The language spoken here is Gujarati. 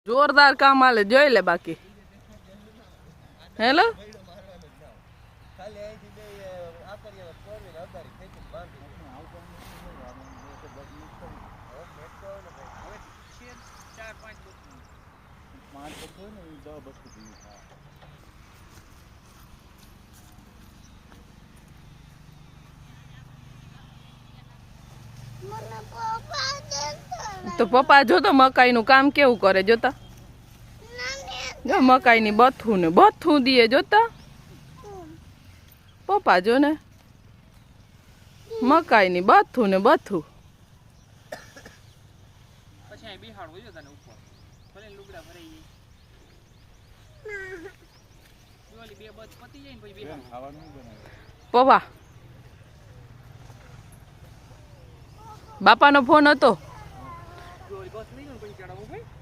જોરદાર કામ હાલે જોઈ લે બાકી હેલો તો પપ્પા જો તો મકાઈ નું કામ કેવું કરે જોતા જો મકાઈ ની બથું દીએ જોતા પપ્પા જો ને મકાઈ ની બથું પછી અહીં બિહાડવું જો તને ઉપર ભલે લુગડા ભરાઈ જાય ઓલી બે બસ પતી જાય ને પછી બિહાડ ખાવાનું બનાવે પપ્પા બાપાનો ફોન હતો ઓલી બસ લઈ ગયો પછી ચડાવું ભાઈ